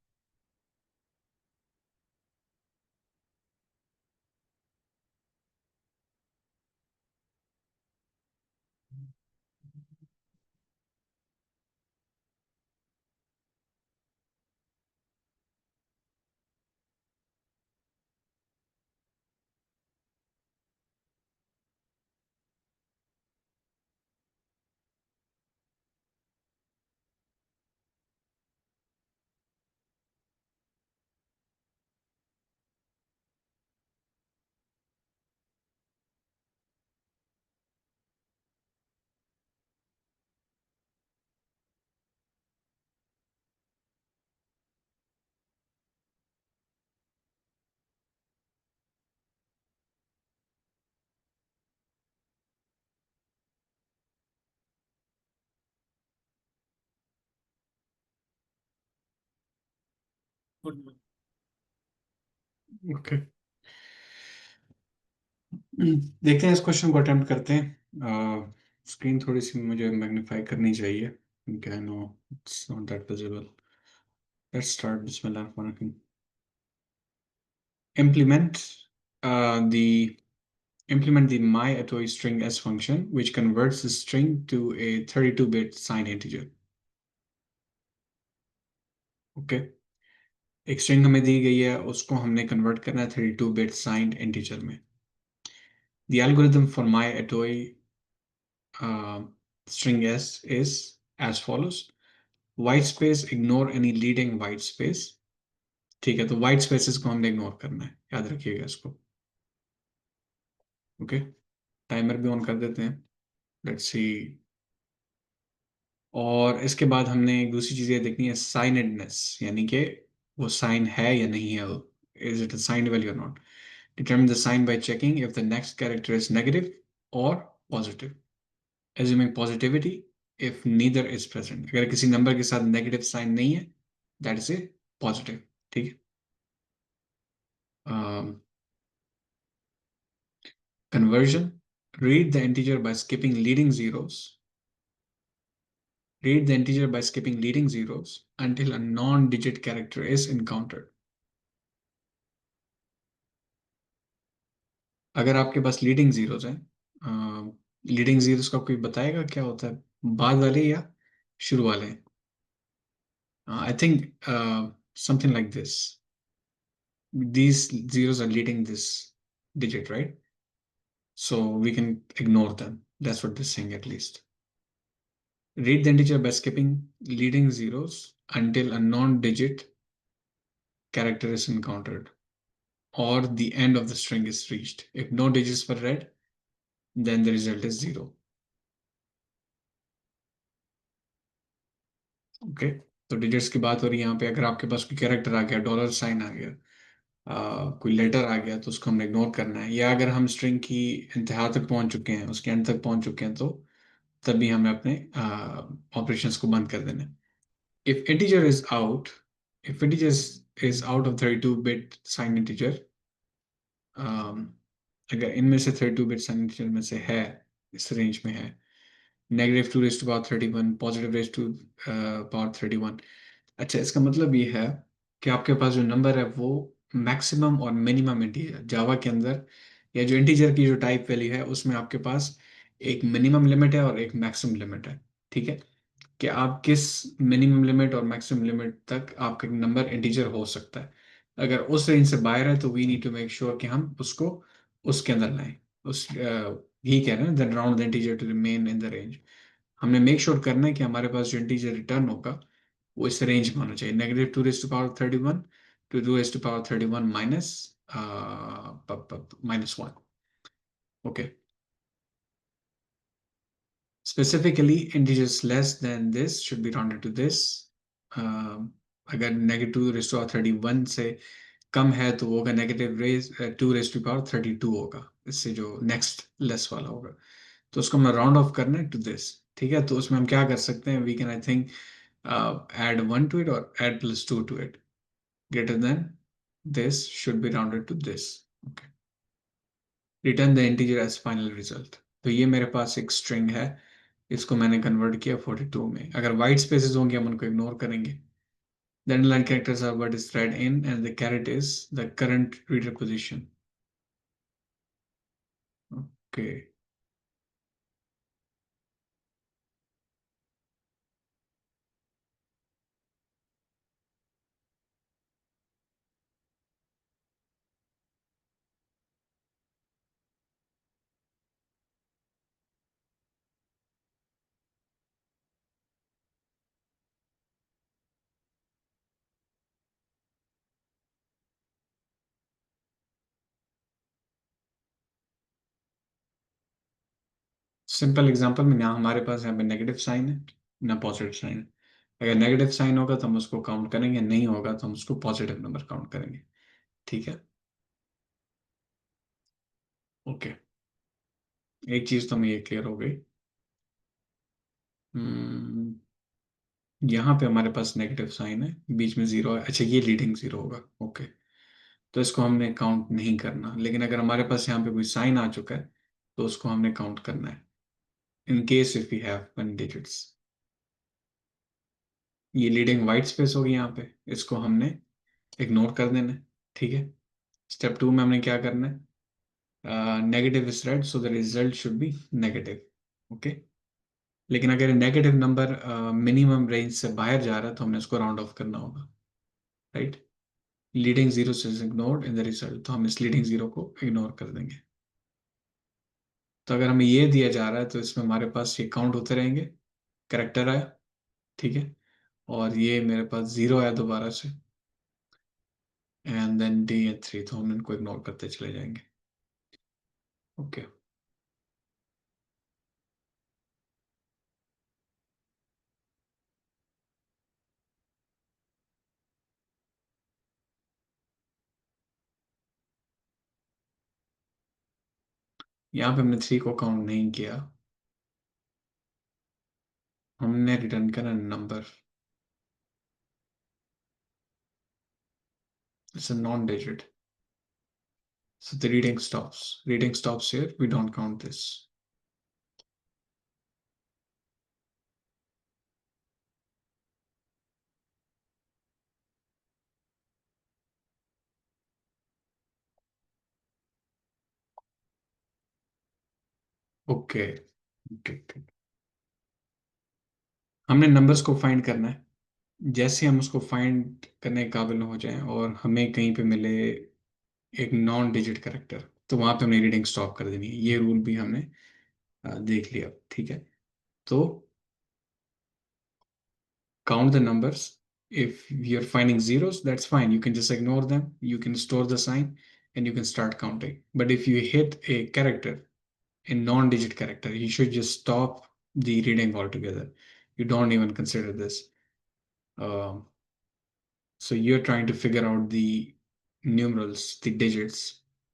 Good। ओके। देखते हैं, इस क्वेश्चन को अटेम्प्ट करते हैं। स्क्रीन थोड़ी सी मुझे मैग्नीफाई करनी चाहिए, क्योंकि I know it's not that visible. Let's start. Bismillah. implement the implement the myAtoy string s function, which converts the string to a 32-bit signed integer. Okay. एक स्ट्रिंग हमें दी गई है, उसको हमने कन्वर्ट करना है 32-bit signed integer में। The algorithm for myAtoy string s is as follows: white space, ignore any leading white space। ठीक है, तो white spaces को हमने इग्नोर करना है, याद रखिएगा इसको। ओके, टाइमर भी ऑन कर देते हैं। Let's see. और इसके बाद हमने एक दूसरी चीज़ ये देखनी है, साइनेडनेस, यानी कि वो साइन है या नहीं है, is it a signed value or not. Determine the sign by checking if the next character is negative or positive, assuming positivity if neither is present. अगर किसी नंबर के साथ नेगेटिव साइन नहीं है, दैट इज ए पॉजिटिव। ठीक है। Conversion: read the integer by skipping leading zeros. Read the integer by skipping leading zeros until a non-digit character is encountered. अगर आपके पास लीडिंग जीरोस हैं, लीडिंग जीरोस का कोई बताएगा क्या होता है? बाद वाले या शुरू वाले? I think something like this. These zeros are leading this digit, right? So we can ignore them. That's what they're saying at least. Read the integer by skipping leading zeros until a non-digit character is encountered or the end of the string is reached. If no digits were read, then the result is 0. Okay, तो डिजिट्स की बात हो रही है यहाँ पे. अगर आपके पास कोई कैरेक्टर आ गया, डॉलर साइन आ गया, कोई लेटर आ गया, तो उसको हमने इग्नोर करना है. या अगर हम स्ट्रिंग की इंतहा तक पहुंच चुके हैं, उसके एंड तक पहुंच चुके हैं, तो तभी हमें अपने ऑपरेशंस को बंद कर देना है. if integer is out if integer is out of 32 bit signed integer, अगर इनमें से 32 बिट साइंड इंटीजर में से है, इस रेंज में है, negative 2 raise to power 31, positive raise to power 31. अच्छा, इसका मतलब ये है कि आपके पास जो नंबर है वो मैक्सिमम और मिनिमम इंटीजर जावा के अंदर, या जो इंटीजर की जो टाइप वैल्यू है उसमें आपके पास एक मिनिमम लिमिट है और एक मैक्सिमम लिमिट है. ठीक है, कि आप किस मिनिमम लिमिट और मैक्सिमम लिमिट तक आपका नंबर इंटीजर हो सकता है. अगर उस रेंज से बाहर है तो we need to make sure कि हम उसको उसके अंदर लाएं. उस यही कह रहे हैं, then round the integer to remain in the range. हमने मेक श्योर करना है कि हमारे पास जो इंटीजर रिटर्न होगा वो इस रेंज में होना चाहिए. Negative 2 raise to power 31 to 2 raise to power 31 minus 1. Okay, specifically integers less than this should be rounded to this. अगर नेगेटिव रेज टू पावर 31 से कम है तो वो होगा negative raise 2 raise to power 32 होगा, इससे जो नेक्स्ट लेस वाला होगा. तो उसको मैं राउंड ऑफ करना है टू दिस. ठीक है, तो उसमें हम क्या कर सकते हैं, we can I think add 1 to it or add plus 2 to it. Greater than this should be rounded to this. Okay. Return the integer as final result. तो ये मेरे पास एक स्ट्रिंग है, इसको मैंने कन्वर्ट किया 42 में. अगर वाइट स्पेसेस होंगे हम उनको इग्नोर करेंगे. The underline characters are what is read in and the caret is the current reader position. Okay. Simple example में ना हमारे पास यहाँ पे नेगेटिव साइन है ना पॉजिटिव साइन है. अगर नेगेटिव साइन होगा तो हम उसको काउंट करेंगे, नहीं होगा तो हम उसको पॉजिटिव नंबर काउंट करेंगे. ठीक है, ओके. एक चीज तो हमें ये क्लियर हो गई. हम्म, यहाँ पे हमारे पास नेगेटिव साइन है, बीच में जीरो है. अच्छा, ये लीडिंग जीरो होगा. ओके, तो इसको हमने काउंट नहीं करना. लेकिन अगर हमारे पास यहाँ पे कोई साइन आ चुका है तो उसको हमने काउंट करना है, in case if we have 1 digits. ये लीडिंग वाइट स्पेस होगी यहाँ पे, इसको हमने इग्नोर कर देना है. ठीक है, स्टेप 2 में हमने क्या करना है, negative is red so the result should be negative. Okay, लेकिन अगर नेगेटिव नंबर मिनिमम रेंज से बाहर जा रहा है तो हमने इसको राउंड ऑफ करना होगा. Right, leading zero is ignored in the result, तो हम इस लीडिंग जीरो को इग्नोर कर देंगे. तो अगर हमें ये दिया जा रहा है तो इसमें हमारे पास ये काउंट होते रहेंगे. करेक्टर आया, ठीक है, और ये मेरे पास जीरो आया दोबारा से, एंड देन डी एंड 3, तो हम इनको इग्नोर करते चले जाएंगे. ओके, यहाँ पे हमने 3 को काउंट नहीं किया, हमने रिटर्न करा number. It's a non digit, so the reading stops here, we don't count this. Okay, okay, okay. हमने नंबर्स को फाइंड करना है। जैसे हम उसको फाइंड करने के काबिल हो जाएं और हमें कहीं पे मिले एक नॉन डिजिट करेक्टर, तो वहां पे हमने रीडिंग स्टॉप कर देनी है। ये रूल भी हमने देख लिया, ठीक है। तो count the numbers. If you're finding zeros, that's fine. You can just ignore them. You can store the sign and you can start counting. But if you hit a character, a non-digit character, you should just stop the reading altogether. You don't even consider this. Um, so you're trying to figure out the numerals, the digits,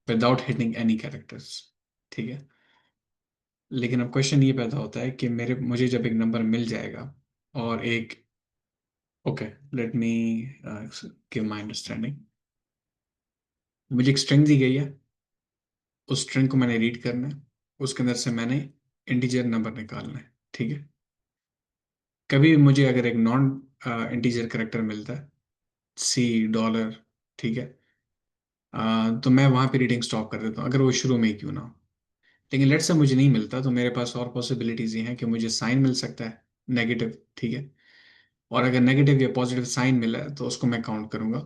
without hitting any characters. ठीक है। लेकिन अब क्वेश्चन ये पैदा होता है कि मुझे जब एक नंबर मिल जाएगा और एक, okay, let me give my understanding. मुझे एक स्ट्रिंग दी गई है, उस स्ट्रिंग को मैंने रीड करना है, उसके अंदर से मैंने इंटीजर नंबर निकालना है, ठीक है। कभी भी मुझे अगर एक नॉन इंटीजर करेक्टर मिलता है, सी, डॉलर, ठीक है, तो मैं वहां पे रीडिंग स्टॉप कर देता हूँ, अगर वो शुरू में ही क्यों ना हो। लेकिन लेट से मुझे नहीं मिलता, तो मेरे पास और पॉसिबिलिटीज ये हैं कि मुझे साइन मिल सकता है नेगेटिव, ठीक है। और अगर नेगेटिव या पॉजिटिव साइन मिला है तो उसको मैं काउंट करूंगा।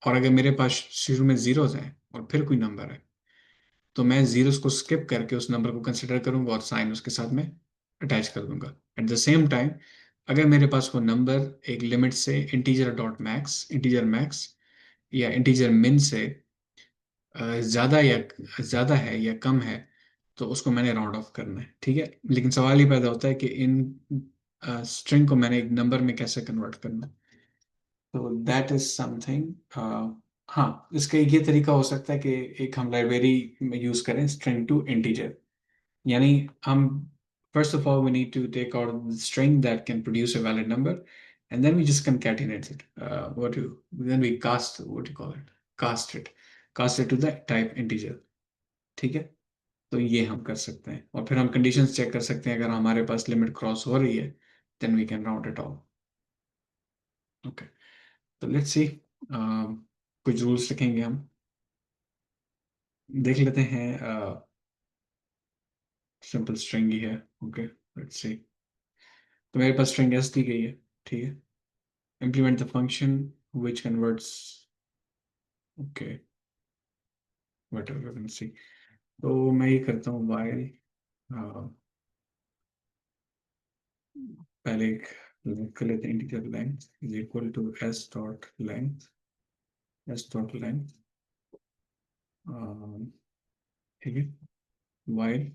और अगर मेरे पास शुरू में जीरोज हैं और फिर कोई नंबर है, तो मैं जीरोस को स्किप करके उस नंबर को कंसिडर करूंगा और साइन उसके साथ में अटैच कर दूंगा। एट द सेम टाइम, अगर मेरे पास वो नंबर एक लिमिट से integer dot max, integer max या इंटीजर मिन से ज़्यादा या ज़्यादा है या कम है, तो उसको मैंने राउंड ऑफ करना है, ठीक है। लेकिन सवाल ये पैदा होता है कि इन स्ट्रिंग को मैंने एक नंबर में कैसे कन्वर्ट करना है। तो दैट इज समथिंग। हाँ, इसका एक ये तरीका हो सकता है कि एक हम लाइब्रेरी में यूज करें स्ट्रिंग टू इंटीजर। यानी हम, first of all we need to take out the string that can produce a valid number, and then we just concatenate it. Then we cast, what do you call it, cast it to the type integer, ठीक है। तो ये हम कर सकते हैं और फिर हम कंडीशंस चेक कर सकते हैं। अगर हमारे पास लिमिट क्रॉस हो रही है, then we can round it off. Okay, तो लेट्स सी, कुछ रूल्स लिखेंगे हम, देख लेते हैं। सिंपल स्ट्रिंग ही है, ओके, लेट्स सी। तो मेरे पास स्ट्रिंग एस दी गई है, ठीक है। implement the function which converts, okay, whatever we're going to see. तो मैं ये करता हूँ while, पहले एक कर लेते हैं, integer length is equal to s dot length, s dot length, ठीक है, while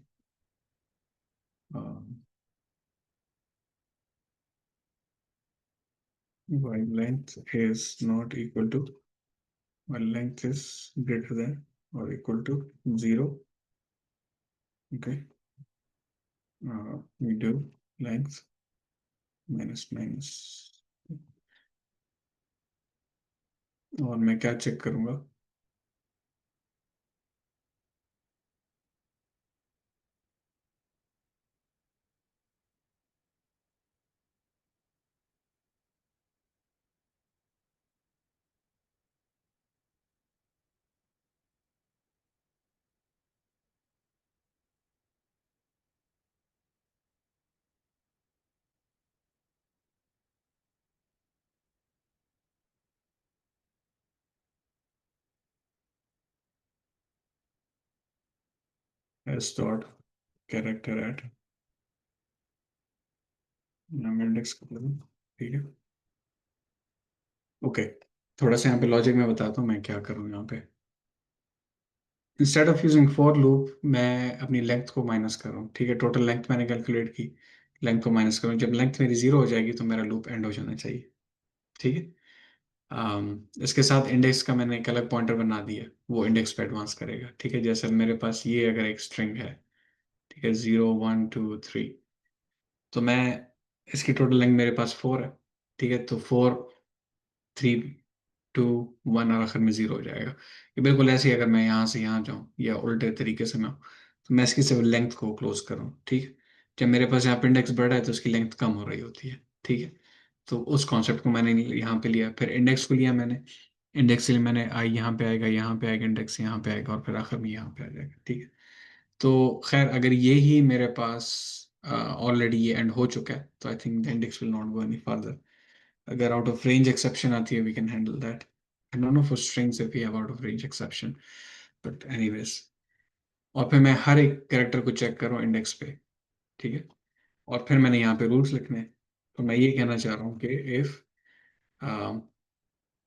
while length is not equal to, while length is greater than or equal to 0, okay, we do length minus minus, और मैं क्या चेक करूंगा, s dot character at नाम इंडेक्स कर दूं, ठीक है। ओके, थोड़ा सा यहाँ पे लॉजिक में बताता हूँ मैं क्या करूँ यहाँ पे। Instead of using for loop, मैं अपनी लेंथ को माइनस कर रहा हूँ, ठीक है। टोटल लेंथ मैंने कैलकुलेट की, लेंथ को माइनस करूँ। जब लेंथ मेरी जीरो हो जाएगी तो मेरा लूप एंड हो जाना चाहिए, ठीक है। इसके साथ इंडेक्स का मैंने एक अलग पॉइंटर बना दिया, वो इंडेक्स पे एडवांस करेगा, ठीक है। जैसे मेरे पास ये अगर एक स्ट्रिंग है, ठीक है, 0 1 2 3, तो मैं, इसकी टोटल लेंथ मेरे पास 4 है, ठीक है। तो 4 3 2 1 और आखिर में 0 हो जाएगा। ये बिल्कुल ऐसे ही अगर मैं यहाँ से यहाँ जाऊँ या उल्टे तरीके से मैं, तो मैं इसकी सिर्फ लेंथ को क्लोज करूँ, ठीक है। जब मेरे पास यहाँ पे इंडेक्स बढ़ा है तो उसकी लेंथ कम हो रही होती है, ठीक है। तो उस कॉन्सेप्ट को मैंने यहाँ पे लिया, फिर इंडेक्स को लिया मैंने। इंडेक्स के लिए मैंने आई यहाँ पे आएगा, यहाँ पे आएगा, इंडेक्स यहाँ पे आएगा और फिर आखिर में यहाँ पे आ जाएगा, ठीक है। तो खैर, अगर ये ही मेरे पास ऑलरेडी ये एंड हो चुका है, तो I think the index will not go any further. अगर आउट ऑफ रेंज एक्सेप्शन आती है, we can handle that. I don't know for strings if we have out of range exception, but anyways. और फिर मैं हर एक कैरेक्टर को चेक करूँ इंडेक्स पे, ठीक है. और फिर मैंने यहाँ पे रूल्स लिखने हैं. तो मैं ये कहना चाह रहा हूँ कि if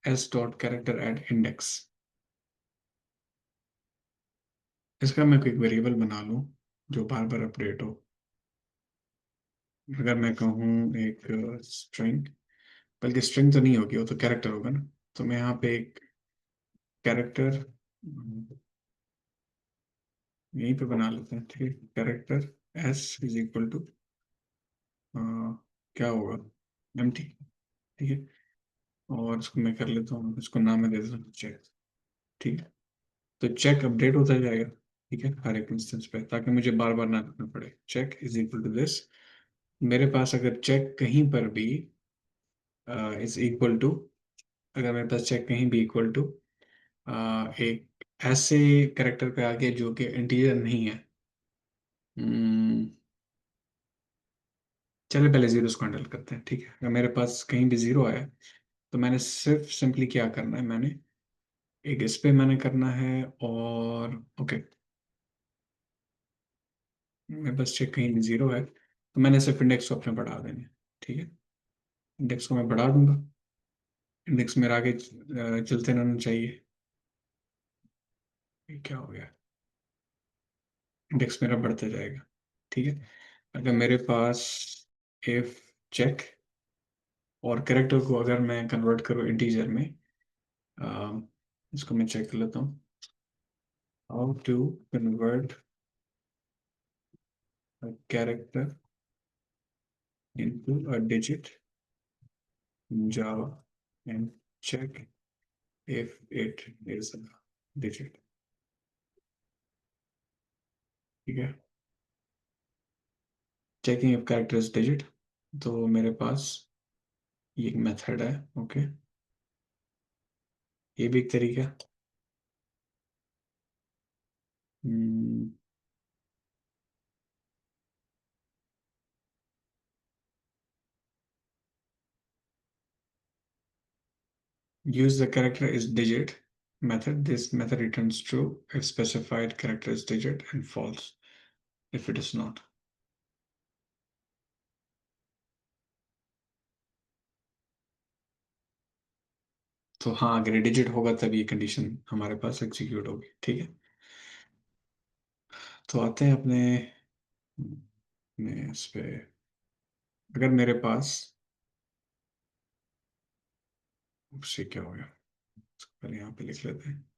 S dot character eight index, इसका मैं कोई वेरिएबल बना लूँ जो बार बार अपडेट हो. अगर मैं कहूँ एक स्ट्रिंग, बल्कि स्ट्रिंग तो नहीं होगी, वो तो कैरेक्टर होगा ना. तो मैं यहाँ पे एक कैरेक्टर यहीं पे बना लेते हैं, ठीक है. Character s is equal to क्या होगा, एम्प्टी, ठीक है. और इसको मैं कर लेता हूँ, इसको नाम में दे देता हूँ चेक, ठीक है. तो चेक अपडेट होता जाएगा, ठीक है, हर एक इंस्टेंस पे, ताकि मुझे बार बार ना लिखना पड़े. Check is equal to this. मेरे पास अगर चेक कहीं पर भी इज इक्वल टू, अगर मेरे पास चेक कहीं भी इक्वल टू एक ऐसे करेक्टर पे आ गया जो कि इंटीजर नहीं है. चलिए पहले जीरो को हैंडल करते हैं, ठीक है. अगर मेरे पास कहीं भी जीरो आया, तो मैंने सिर्फ सिंपली क्या करना है, मैंने एक इस पे मैंने करना है. और ओके, मेरे पास चेक कहीं भी जीरो है, तो मैंने सिर्फ इंडेक्स को अपने बढ़ा देने, ठीक है. इंडेक्स को मैं बढ़ा दूंगा. इंडेक्स मेरा आगे चलते रहना चाहिए. ये क्या हो गया, इंडेक्स मेरा बढ़ते जाएगा, ठीक है. अगर मेरे पास इफ चेक और कैरेक्टर को अगर मैं कन्वर्ट करूँ इंटीजर में, इसको मैं चेक कर लेता हूँ. How to convert a character into a digit in Java and check if it is a digit, ठीक है. Checking if character is digit, तो मेरे पास ये एक मेथड है, ओके. ये भी एक तरीका. use the character is digit method. This method returns true if specified character is digit and false if it is not. तो हाँ, अगर डिजिट होगा तब ये कंडीशन हमारे पास एग्जीक्यूट होगी, ठीक है. तो आते हैं अपने इस पे. अगर मेरे पास, उससे क्या हो गया, पहले यहाँ पे लिख लेते हैं.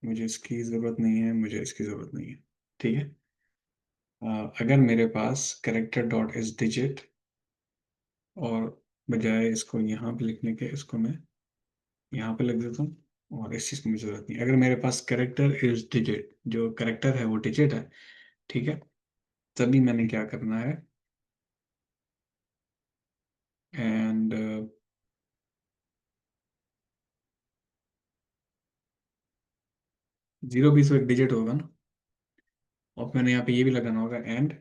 मुझे इसकी ज़रूरत नहीं है, मुझे इसकी ज़रूरत नहीं है, ठीक है. अगर मेरे पास करेक्टर डॉट इज डिजिट, और बजाय इसको यहाँ पे लिखने के, इसको मैं यहाँ पे लिख देता हूँ, और इस चीज़ की मुझे ज़रूरत नहीं. अगर मेरे पास करेक्टर इज डिजिट, जो करेक्टर है वो डिजिट है, ठीक है, तभी मैंने क्या करना है, एंड जीरो भी तो एक डिजिट होगा ना. और मैंने यहाँ पे ये भी लगाना होगा, एंड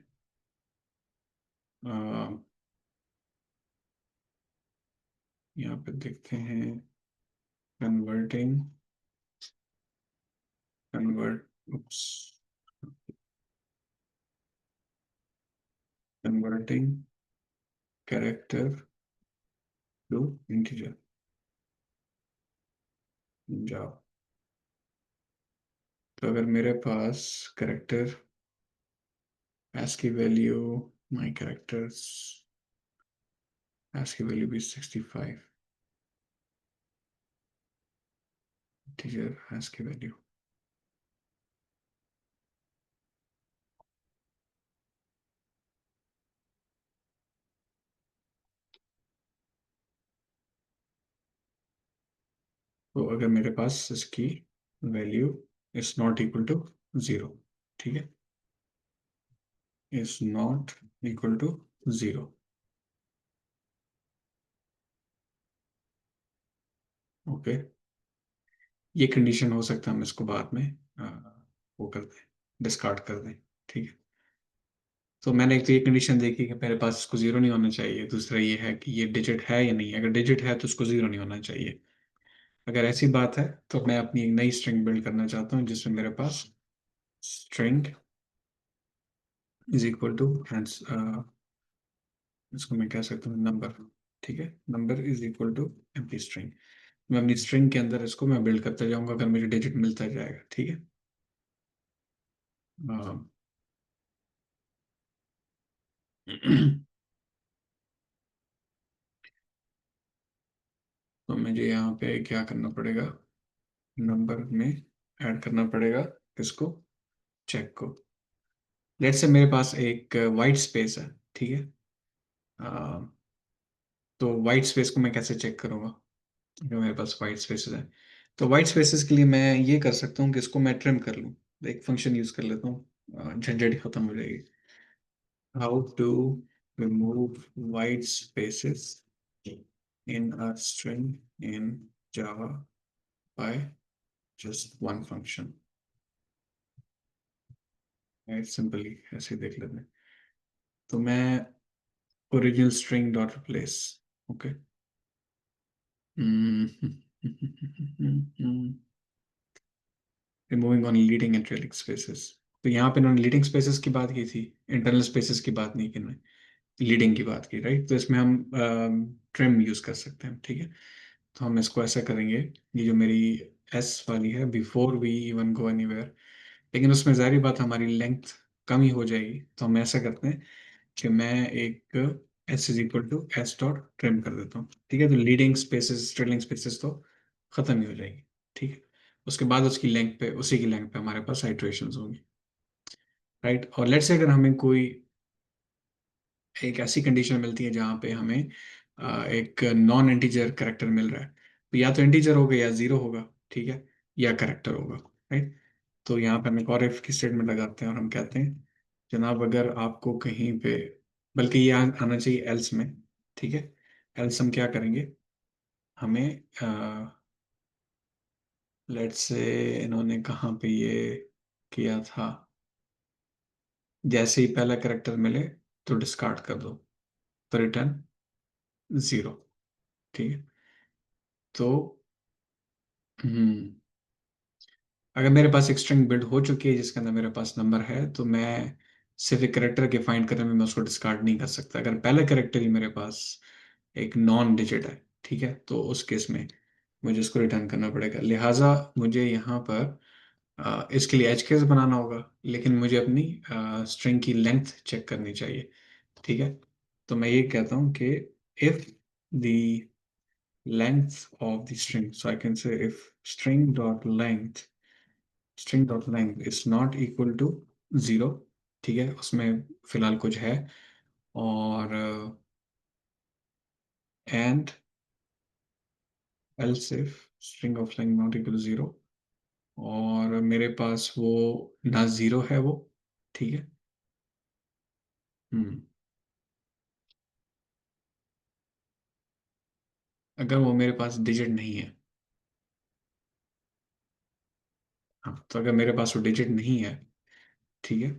यहाँ पे देखते हैं, converting convert oops converting character to integer Java. तो अगर मेरे पास कैरेक्टर एस की वैल्यू, माई कैरेक्टर्स एस की वैल्यू भी 65, इंटीजर एस की वैल्यू. तो अगर मेरे पास इसकी value is not equal to zero, ठीक है, is not equal to zero, okay. ये कंडीशन हो सकता है, हम इसको बाद में वो कर दें, डिस्कार्ड कर दें, ठीक है. तो मैंने एक तो ये कंडीशन देखी कि मेरे पास इसको जीरो नहीं होना चाहिए, दूसरा ये है कि ये डिजिट है या नहीं, अगर डिजिट है तो उसको जीरो नहीं होना चाहिए। अगर ऐसी बात है तो मैं अपनी एक नई स्ट्रिंग बिल्ड करना चाहता हूँ जिसमें मेरे पास स्ट्रिंग इज इक्वल टू, इसको मैं कह सकता हूँ नंबर। ठीक है, number is equal to empty string. मैं अपनी स्ट्रिंग के अंदर इसको मैं बिल्ड करता जाऊंगा, अगर मुझे डिजिट मिलता जाएगा। ठीक है, तो मुझे यहाँ पे क्या करना पड़ेगा, नंबर में ऐड करना पड़ेगा इसको, चेक को। लेट्स से मेरे पास एक वाइट स्पेस है। ठीक है, अ, तो वाइट स्पेस को मैं कैसे चेक करूँगा, अगर मेरे पास वाइट स्पेसेस है तो वाइट स्पेसेस के लिए मैं ये कर सकता हूँ कि इसको मैं ट्रिम कर लूँ। एक फंक्शन यूज कर लेता हूँ, झंझट ही खत्म हो जाएगी। How to remove white spaces in a string in Java by just one function। Simply ऐसे ही देख लेते हैं। तो मैं original string dot replace, okay, removing on leading and trailing spaces. तो यहाँ पे इन्होंने लीडिंग स्पेसेस की बात की थी, इंटरनल स्पेसेस की बात नहीं की, लीडिंग की बात की, राइट। तो इसमें हम ट्रिम यूज कर सकते हैं। ठीक है, तो हम इसको ऐसा करेंगे, ये जो मेरी एस वाली है, before we even go anywhere, लेकिन उसमें जाहिर बात हमारी लेंथ कम ही हो जाएगी। तो हम ऐसा करते हैं कि मैं एक s is equal to s dot trim कर देता हूँ। ठीक है, तो लीडिंग स्पेसेस ट्रेलिंग स्पेसेस तो खत्म ही हो जाएगी। ठीक है, उसके बाद उसकी लेंथ पे, उसी की लेंथ पे हमारे पास आइट्रेशंस होंगी, राइट। और लेट्स से अगर हमें कोई एक ऐसी कंडीशन मिलती है जहाँ पे हमें एक नॉन इंटीजर करेक्टर मिल रहा है, तो या तो इंटीजर होगा या जीरो होगा। ठीक है, या करेक्टर होगा, राइट। तो यहाँ पे हम एक और इफ की स्टेटमेंट लगाते हैं और हम कहते हैं जनाब अगर आपको कहीं पे, बल्कि ये आना चाहिए एल्स में। ठीक है, एल्स हम क्या करेंगे, हमें लेट्स से इन्होंने कहाँ पे ये किया था, जैसे ही पहला करेक्टर मिले तो डिस्कार्ड कर दो, तो रिटर्न जीरो। ठीक है, तो हम्म अगर मेरे पास एक स्ट्रिंग बिल्ड हो चुकी है जिसके अंदर मेरे पास नंबर है, तो मैं सिर्फ एक करेक्टर के फाइंड करने में मैं उसको डिस्कार्ड नहीं कर सकता। अगर पहला करेक्टर ही मेरे पास एक नॉन डिजिट है, ठीक है, तो उस केस में मुझे उसको रिटर्न करना पड़ेगा। लिहाजा मुझे यहाँ पर इसके लिए एज केस बनाना होगा, लेकिन मुझे अपनी स्ट्रिंग की लेंथ चेक करनी चाहिए। ठीक है, तो मैं ये कहता हूँ कि if the length of the string, so I can say if string dot length is not equal to zero, ठीक है, उसमें फिलहाल कुछ है, और and else if string of length not equal to zero, और मेरे पास वो ना जीरो है वो। ठीक है, हम्म अगर वो मेरे पास डिजिट नहीं है, हाँ, तो अगर मेरे पास वो डिजिट नहीं है, ठीक है,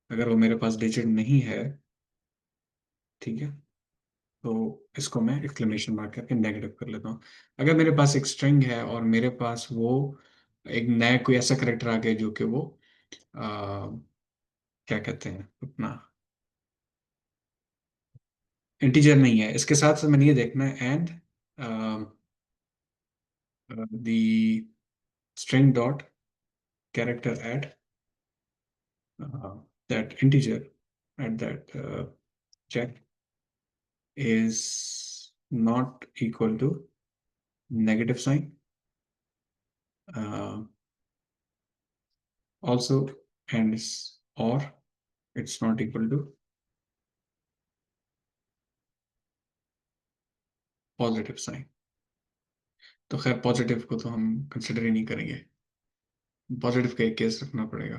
अगर वो मेरे पास डिजिट नहीं है, ठीक है, तो इसको मैं एक्सक्लेमेशन मार्क करके नेगेटिव कर लेता हूँ। अगर मेरे पास एक स्ट्रिंग है और मेरे पास वो एक नया कोई ऐसा करेक्टर आ गया जो कि वो आ, क्या कहते हैं अपना इंटीजर नहीं है, इसके साथ साथ मैंने ये देखना है and the string dot character at that integer at that check is not equal to negative sign, uh, also, and is, or it's not equal to positive sign. तो खैर पॉजिटिव को तो हम कंसिडर ही नहीं करेंगे, पॉजिटिव का एक केस रखना पड़ेगा।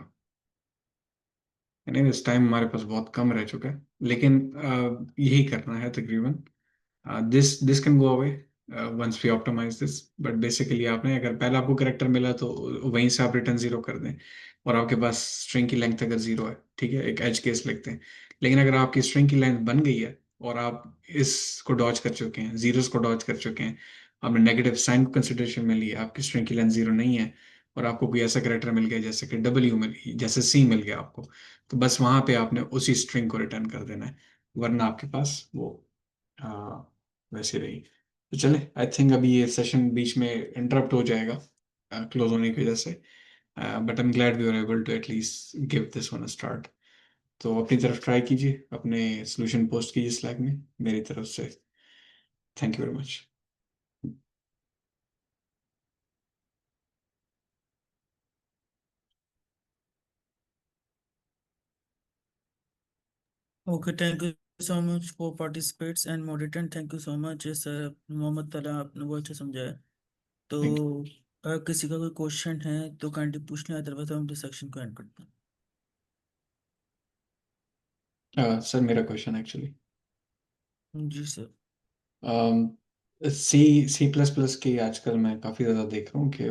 यानी इस टाइम हमारे पास बहुत कम रह चुका है, लेकिन यही करना है तकरीबन। This can go away once we optimize this, but basically आपने अगर पहले आपको करेक्टर मिला तो वहीं से आप रिटर्न जीरो कर दें, और आपके पास स्ट्रिंग की लेंथ अगर जीरो है ठीक है, एक एज केस लिखते हैं। लेकिन अगर आपकी स्ट्रिंग की लेंथ बन गई है और आप इसको डॉज कर चुके हैं, जीरोस को डॉज कर चुके हैं, आपने नेगेटिव साइन को कंसिडरेशन में लिया, आपकी स्ट्रिंग की लेंथ जीरो नहीं है, और आपको कोई ऐसा करेक्टर मिल गया जैसे कि डब्ल्यू मिल गई, जैसे सी मिल गया आपको, तो बस वहां पे आपने उसी स्ट्रिंग को रिटर्न कर देना है, वरना आपके पास वो आ, वैसे रही। तो चले, आई थिंक अभी ये सेशन बीच में इंटरप्ट हो जाएगा क्लोज होने की वजह से, but I am glad we are able to at least give this one a start. तो अपनी तरफ ट्राई कीजिए, अपने सोल्यूशन पोस्ट कीजिए स्लैक में, मेरी तरफ से thank you very much. Okay, thank you so much for participates and moderator, thank you so much sir Mohammad Talha, आपने बहुत अच्छा समझाया। तो थैंक अगर किसी का कोई क्वेश्चन है तो काइंडली पूछ लें, अदरवाइज हम इस सेक्शन को एंड करते हैं। यू सर, मेरा क्वेश्चन एक्चुअली जी सर। सी सी प्लस प्लस की आजकल मैं काफ़ी ज़्यादा देख रहा हूँ कि